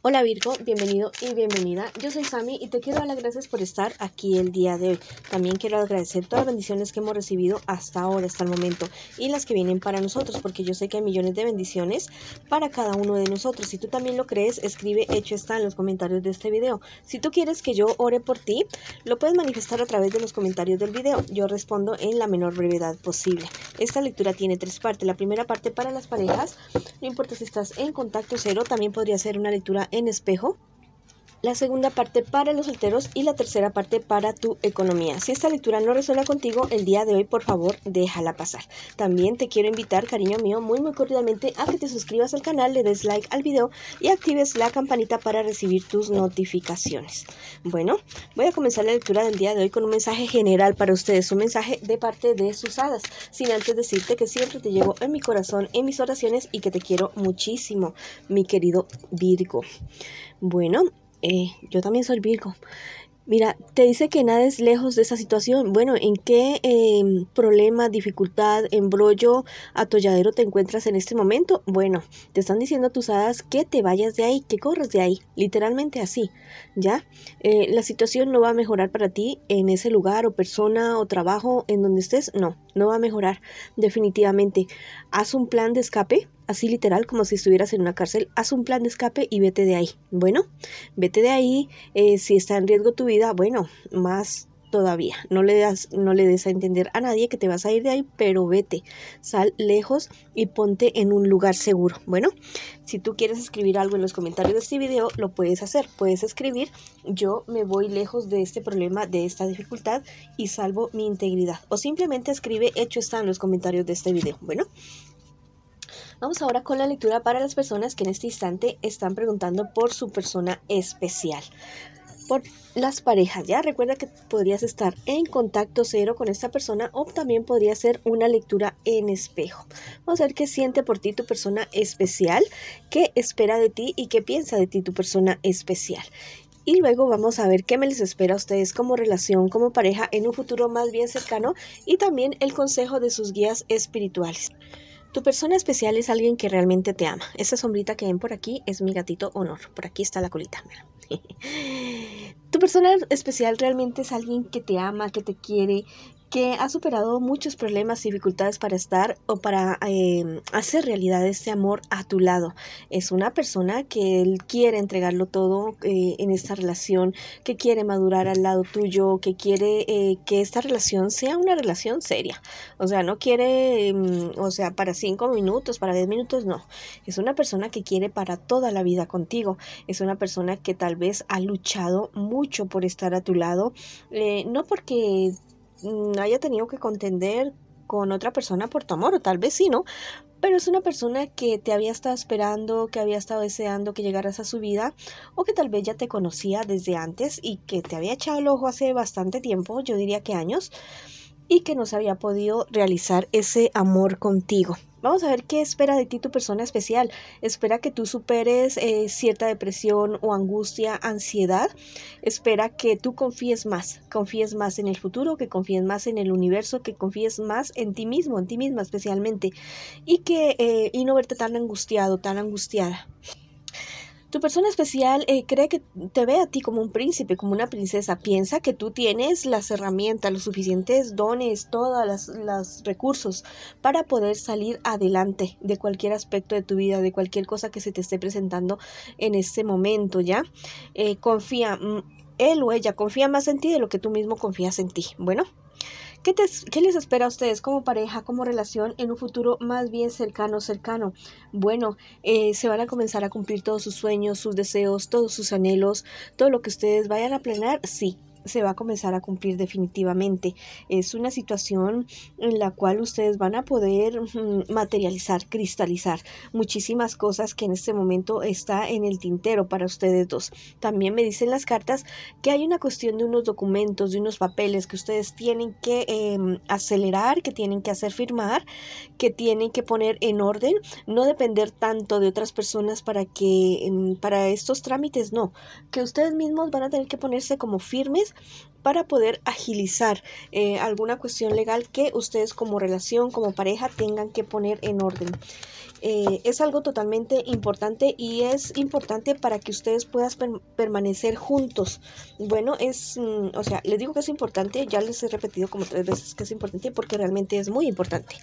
Hola Virgo, bienvenido y bienvenida. Yo soy Sami y te quiero dar las gracias por estar aquí el día de hoy. También quiero agradecer todas las bendiciones que hemos recibido hasta ahora, hasta el momento, y las que vienen para nosotros, porque yo sé que hay millones de bendiciones para cada uno de nosotros. Si tú también lo crees, escribe hecho está en los comentarios de este video. Si tú quieres que yo ore por ti, lo puedes manifestar a través de los comentarios del video. Yo respondo en la menor brevedad posible. Esta lectura tiene tres partes. La primera parte para las parejas, no importa si estás en contacto cero, también podría ser una lectura en espejo. La segunda parte para los solteros y la tercera parte para tu economía. Si esta lectura no resuena contigo el día de hoy, por favor, déjala pasar. También te quiero invitar, cariño mío, muy cordialmente a que te suscribas al canal, le des like al video y actives la campanita para recibir tus notificaciones. Bueno, voy a comenzar la lectura del día de hoy con un mensaje general para ustedes, un mensaje de parte de sus hadas, sin antes decirte que siempre te llevo en mi corazón, en mis oraciones y que te quiero muchísimo, mi querido Virgo. Bueno, yo también soy Virgo. Mira, te dice que nada es lejos de esa situación. Bueno, ¿en qué problema, dificultad, embrollo, atolladero te encuentras en este momento? Bueno, te están diciendo tus hadas que te vayas de ahí, que corras de ahí, literalmente así, ¿ya? La situación no va a mejorar para ti en ese lugar o persona o trabajo en donde estés. No va a mejorar, definitivamente. Haz un plan de escape, así literal, como si estuvieras en una cárcel. Haz un plan de escape y vete de ahí. Bueno, vete de ahí. Si está en riesgo tu vida, bueno, más todavía. No le des a entender a nadie que te vas a ir de ahí, pero vete, sal lejos y ponte en un lugar seguro. Bueno, si tú quieres escribir algo en los comentarios de este video, lo puedes hacer. Puedes escribir: yo me voy lejos de este problema, de esta dificultad y salvo mi integridad. O simplemente escribe hecho está en los comentarios de este video. Bueno, vamos ahora con la lectura para las personas que en este instante están preguntando por su persona especial. Por las parejas, ya recuerda que podrías estar en contacto cero con esta persona o también podría ser una lectura en espejo. Vamos a ver qué siente por ti tu persona especial, qué espera de ti y qué piensa de ti tu persona especial. Y luego vamos a ver qué me les espera a ustedes como relación, como pareja en un futuro más bien cercano y también el consejo de sus guías espirituales. Tu persona especial es alguien que realmente te ama. Esa sombrita que ven por aquí es mi gatito Honor. Por aquí está la colita. Tu persona especial realmente es alguien que te ama, que te quiere, que ha superado muchos problemas y dificultades para estar o para hacer realidad este amor a tu lado. Es una persona que él quiere entregarlo todo en esta relación, que quiere madurar al lado tuyo, que quiere que esta relación sea una relación seria. O sea, no quiere, o sea, para 5 minutos, para 10 minutos, no. Es una persona que quiere para toda la vida contigo. Es una persona que tal vez ha luchado mucho por estar a tu lado, no porque haya tenido que contender con otra persona por tu amor, o tal vez sí, ¿no? Pero es una persona que te había estado esperando, que había estado deseando que llegaras a su vida, o que tal vez ya te conocía desde antes y que te había echado el ojo hace bastante tiempo, yo diría que años, y que no se había podido realizar ese amor contigo. Vamos a ver qué espera de ti tu persona especial. Espera que tú superes cierta depresión o angustia, ansiedad. Espera que tú confíes más en el futuro, que confíes más en el universo, que confíes más en ti mismo, en ti misma especialmente, y no verte tan angustiado, tan angustiada. Tu persona especial cree que te ve a ti como un príncipe, como una princesa. Piensa que tú tienes las herramientas, los suficientes dones, todos los recursos para poder salir adelante de cualquier aspecto de tu vida, de cualquier cosa que se te esté presentando en este momento, ¿ya? Confía, él o ella confía más en ti de lo que tú mismo confías en ti. Bueno, ¿qué les espera a ustedes como pareja, como relación en un futuro más bien cercano? Bueno, se van a comenzar a cumplir todos sus sueños, sus deseos, todos sus anhelos, todo lo que ustedes vayan a planear, sí, se va a comenzar a cumplir definitivamente. Es una situación en la cual ustedes van a poder materializar, cristalizar muchísimas cosas que en este momento está en el tintero para ustedes dos. También me dicen las cartas que hay una cuestión de unos documentos, de unos papeles que ustedes tienen que acelerar, que tienen que hacer firmar, que tienen que poner en orden, no depender tanto de otras personas para estos trámites, no, que ustedes mismos van a tener que ponerse como firmes ustedes para poder agilizar alguna cuestión legal que ustedes como relación, como pareja tengan que poner en orden. Es algo totalmente importante y es importante para que ustedes puedan permanecer juntos. Bueno, o sea, les digo que es importante, ya les he repetido como 3 veces que es importante porque realmente es muy importante.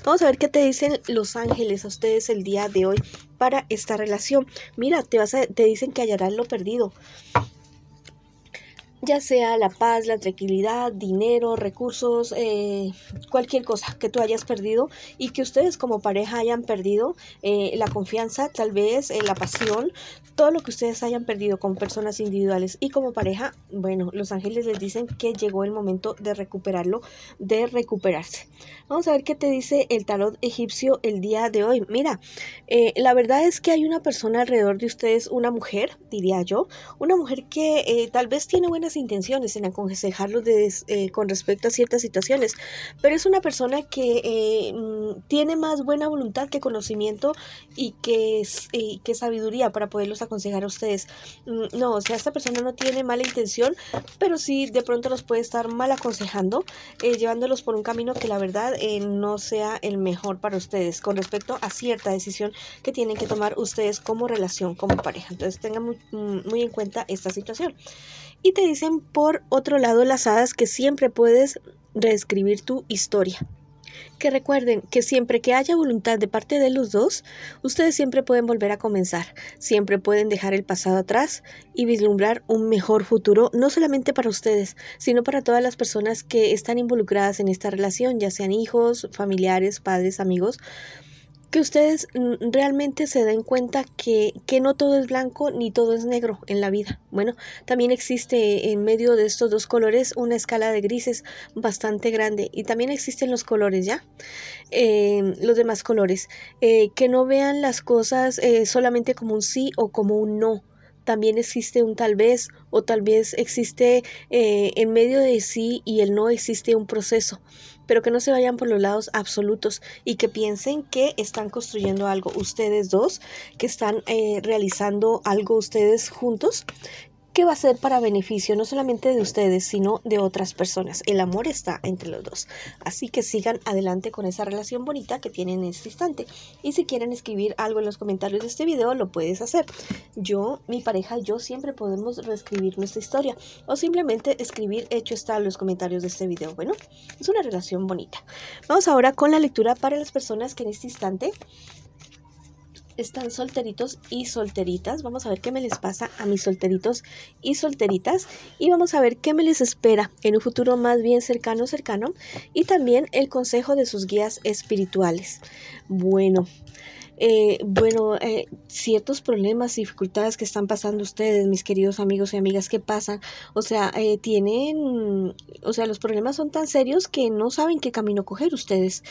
Vamos a ver qué te dicen los ángeles a ustedes el día de hoy para esta relación. Mira, te dicen que hallarán lo perdido, ya sea la paz, la tranquilidad, dinero, recursos, cualquier cosa que tú hayas perdido y que ustedes como pareja hayan perdido, la confianza, tal vez la pasión, todo lo que ustedes hayan perdido como personas individuales y como pareja. Bueno, los ángeles les dicen que llegó el momento de recuperarlo, de recuperarse. Vamos a ver qué te dice el tarot egipcio el día de hoy. Mira, la verdad es que hay una persona alrededor de ustedes, una mujer, diría yo, una mujer que tal vez tiene buenas intenciones en aconsejarlos con respecto a ciertas situaciones, pero es una persona que tiene más buena voluntad que conocimiento y que sabiduría para poderlos aconsejar a ustedes. No, o sea, esta persona no tiene mala intención, pero sí de pronto los puede estar mal aconsejando, llevándolos por un camino que la verdad no sea el mejor para ustedes con respecto a cierta decisión que tienen que tomar ustedes como relación, como pareja. Entonces tengan muy en cuenta esta situación. Y te dicen por otro lado las hadas que siempre puedes reescribir tu historia. Que recuerden que siempre que haya voluntad de parte de los dos, ustedes siempre pueden volver a comenzar, siempre pueden dejar el pasado atrás y vislumbrar un mejor futuro, no solamente para ustedes, sino para todas las personas que están involucradas en esta relación, ya sean hijos, familiares, padres, amigos. Que ustedes realmente se den cuenta que no todo es blanco ni todo es negro en la vida. Bueno, también existe en medio de estos dos colores una escala de grises bastante grande y también existen los colores, ¿ya? Los demás colores. Que no vean las cosas solamente como un sí o como un no. También existe un tal vez o tal vez existe en medio de sí y el no existe un proceso, pero que no se vayan por los lados absolutos y que piensen que están construyendo algo ustedes dos, que están realizando algo ustedes juntos, que va a ser para beneficio no solamente de ustedes, sino de otras personas. El amor está entre los dos. Así que sigan adelante con esa relación bonita que tienen en este instante. Y si quieren escribir algo en los comentarios de este video, lo puedes hacer. Yo, mi pareja y yo siempre podemos reescribir nuestra historia. O simplemente escribir hecho está en los comentarios de este video. Bueno, es una relación bonita. Vamos ahora con la lectura para las personas que en este instante están solteritos y solteritas. Vamos a ver qué me les pasa a mis solteritos y solteritas y vamos a ver qué me les espera en un futuro más bien cercano y también el consejo de sus guías espirituales. Ciertos problemas y dificultades que están pasando ustedes, mis queridos amigos y amigas, ¿qué pasan? O sea, los problemas son tan serios que no saben qué camino coger ustedes,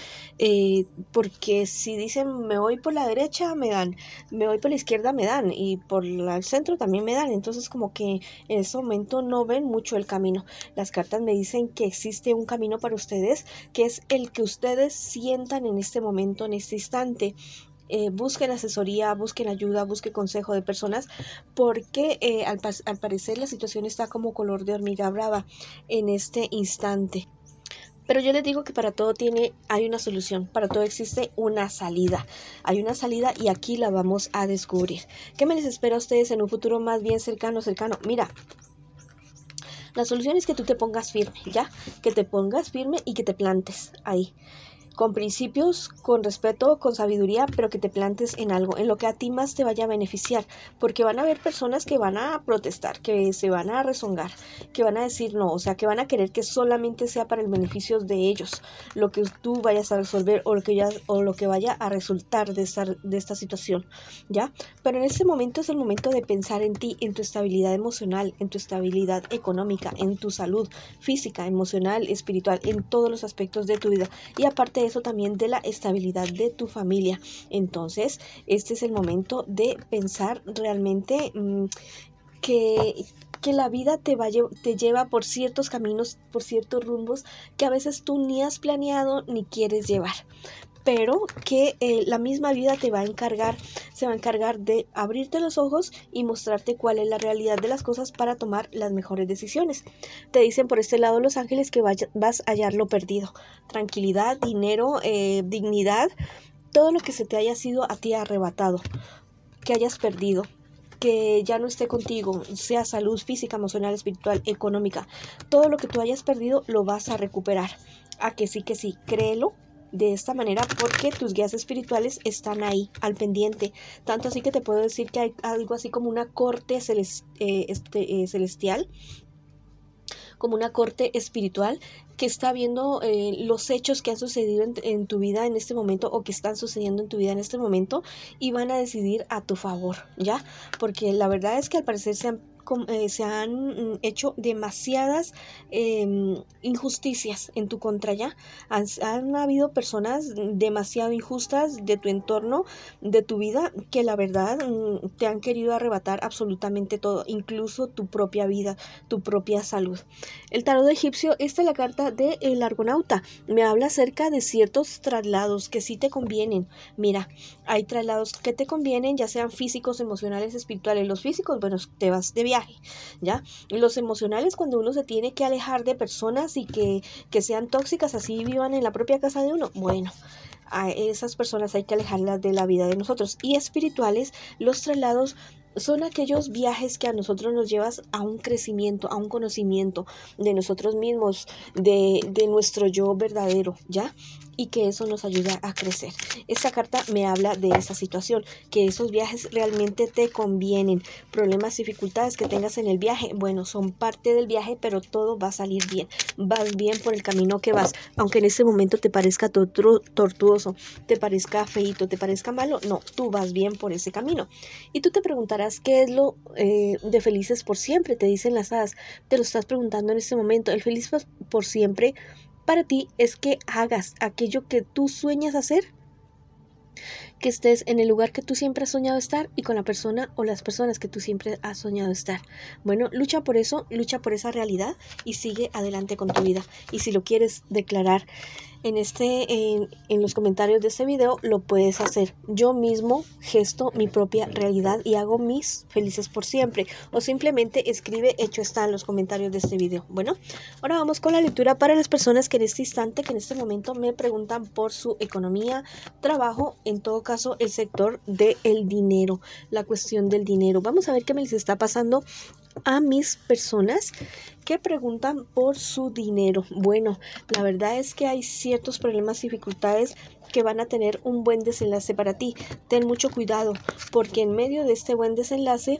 porque si dicen me voy por la derecha, me dan, me voy por la izquierda, me dan, y por el centro también me dan, entonces como que en este momento no ven mucho el camino. Las cartas me dicen que existe un camino para ustedes, que es el que ustedes sientan en este momento, en este instante. Busquen asesoría, busquen ayuda, busquen consejo de personas, porque al parecer la situación está como color de hormiga brava en este instante. Pero yo les digo que para todo hay una solución, para todo existe una salida. Hay una salida y aquí la vamos a descubrir. ¿Qué me les espera a ustedes en un futuro más bien cercano? Mira, la solución es que tú te pongas firme, ¿ya? Que te pongas firme y que te plantes ahí. Con principios, con respeto, con sabiduría, pero que te plantes en algo, en lo que a ti más te vaya a beneficiar, porque van a haber personas que van a protestar, que se van a rezongar, que van a decir no, o sea, que van a querer que solamente sea para el beneficio de ellos, lo que tú vayas a resolver o lo que vaya a resultar de esta situación, ¿ya? Pero en ese momento es el momento de pensar en ti, en tu estabilidad emocional, en tu estabilidad económica, en tu salud física, emocional, espiritual, en todos los aspectos de tu vida, y aparte de eso también de la estabilidad de tu familia. Entonces, este es el momento de pensar realmente que la vida te lleva por ciertos caminos, por ciertos rumbos que a veces tú ni has planeado ni quieres llevar. pero que la misma vida se va a encargar de abrirte los ojos y mostrarte cuál es la realidad de las cosas para tomar las mejores decisiones. Te dicen por este lado los ángeles que vas a hallar lo perdido: tranquilidad, dinero, dignidad, todo lo que se te haya sido a ti arrebatado, que hayas perdido, que ya no esté contigo, sea salud física, emocional, espiritual, económica. Todo lo que tú hayas perdido lo vas a recuperar. A que sí, créelo de esta manera, porque tus guías espirituales están ahí al pendiente. Tanto así que te puedo decir que hay algo así como una corte celestial, como una corte espiritual, que está viendo los hechos que han sucedido en tu vida en este momento, o que están sucediendo en tu vida en este momento, y van a decidir a tu favor, ¿ya? Porque la verdad es que al parecer se han hecho demasiadas injusticias en tu contra, ¿ya? Han habido personas demasiado injustas de tu entorno, de tu vida, que la verdad te han querido arrebatar absolutamente todo, incluso tu propia vida, tu propia salud. El tarot egipcio, esta es la carta del Argonauta. Me habla acerca de ciertos traslados que sí te convienen. Mira, hay traslados que te convienen, ya sean físicos, emocionales, espirituales. Los físicos, bueno, te vas de viaje, ¿ya? Los emocionales, cuando uno se tiene que alejar de personas y que sean tóxicas, así vivan en la propia casa de uno. Bueno, a esas personas hay que alejarlas de la vida de nosotros. Y espirituales, los traslados son aquellos viajes que a nosotros nos llevas a un crecimiento, a un conocimiento de nosotros mismos, de nuestro yo verdadero, ¿ya? Y que eso nos ayuda a crecer. Esta carta me habla de esa situación, que esos viajes realmente te convienen. Problemas, dificultades que tengas en el viaje, bueno, son parte del viaje, pero todo va a salir bien. Vas bien por el camino que vas, aunque en ese momento te parezca tortuoso, te parezca feíto, te parezca malo, no, tú vas bien por ese camino. Y tú te preguntarás, ¿qué es lo de felices por siempre? Te dicen las hadas, te lo estás preguntando en este momento. El feliz por siempre para ti es que hagas aquello que tú sueñas hacer, que estés en el lugar que tú siempre has soñado estar y con la persona o las personas que tú siempre has soñado estar. Bueno, lucha por eso, lucha por esa realidad y sigue adelante con tu vida. Y si lo quieres declarar en los comentarios de este video, lo puedes hacer. Yo mismo gesto mi propia realidad y hago mis felices por siempre, o simplemente escribe hecho está en los comentarios de este video. Bueno, ahora vamos con la lectura para las personas que en este instante, que en este momento me preguntan por su economía, trabajo, en todo caso el sector del dinero, la cuestión del dinero. Vamos a ver qué me les está pasando a mis personas que preguntan por su dinero. Bueno, la verdad es que hay ciertos problemas y dificultades que van a tener un buen desenlace para ti. Ten mucho cuidado, porque en medio de este buen desenlace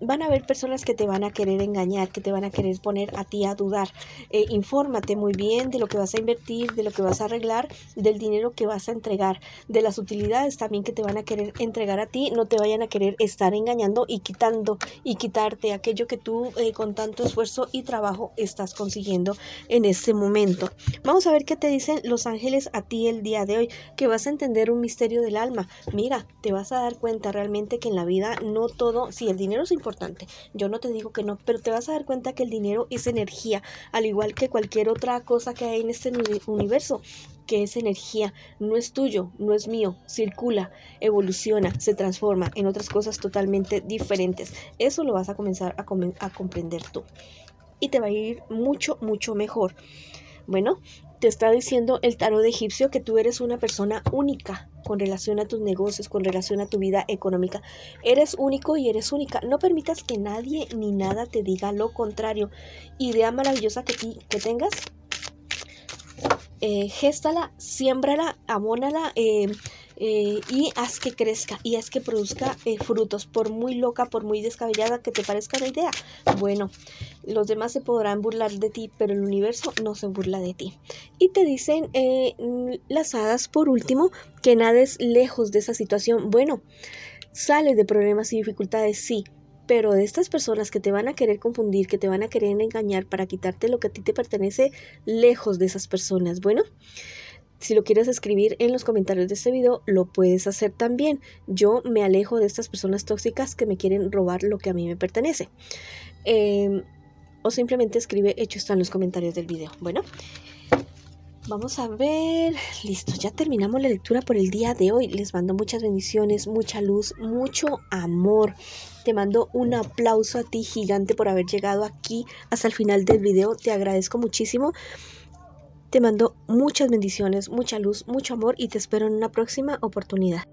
van a haber personas que te van a querer engañar, que te van a querer poner a ti a dudar. Infórmate muy bien de lo que vas a invertir, de lo que vas a arreglar, del dinero que vas a entregar, de las utilidades también que te van a querer entregar a ti. No te vayan a querer estar engañando y quitarte aquello que tú con tanto esfuerzo y trabajo estás consiguiendo en este momento. Vamos a ver qué te dicen los ángeles a ti el día de hoy, que vas a entender un misterio del alma. Mira, te vas a dar cuenta realmente que en la vida no todo, sí, el dinero es importante, yo no te digo que no, pero te vas a dar cuenta que el dinero es energía, al igual que cualquier otra cosa que hay en este universo, que es energía, no es tuyo, no es mío, circula, evoluciona, se transforma en otras cosas totalmente diferentes. Eso lo vas a comenzar a comprender tú y te va a ir mucho, mucho mejor. Bueno, te está diciendo el tarot egipcio que tú eres una persona única con relación a tus negocios, con relación a tu vida económica. Eres único y eres única. No permitas que nadie ni nada te diga lo contrario. Idea maravillosa que tengas, géstala, siémbrala, abónala, y haz que crezca y haz que produzca frutos, por muy loca, por muy descabellada que te parezca la idea. Bueno, los demás se podrán burlar de ti, pero el universo no se burla de ti. Y te dicen las hadas, por último, que nades lejos de esa situación. Bueno, sales de problemas y dificultades, sí, pero de estas personas que te van a querer confundir, que te van a querer engañar para quitarte lo que a ti te pertenece, lejos de esas personas. Bueno, si lo quieres escribir en los comentarios de este video, lo puedes hacer también. Yo me alejo de estas personas tóxicas que me quieren robar lo que a mí me pertenece. O simplemente escribe hecho está en los comentarios del video. Bueno, Vamos a ver. Listo, ya terminamos la lectura por el día de hoy. Les mando muchas bendiciones, mucha luz, mucho amor. Te mando un aplauso a ti gigante por haber llegado aquí hasta el final del video. Te agradezco muchísimo. Te mando muchas bendiciones, mucha luz, mucho amor y te espero en una próxima oportunidad.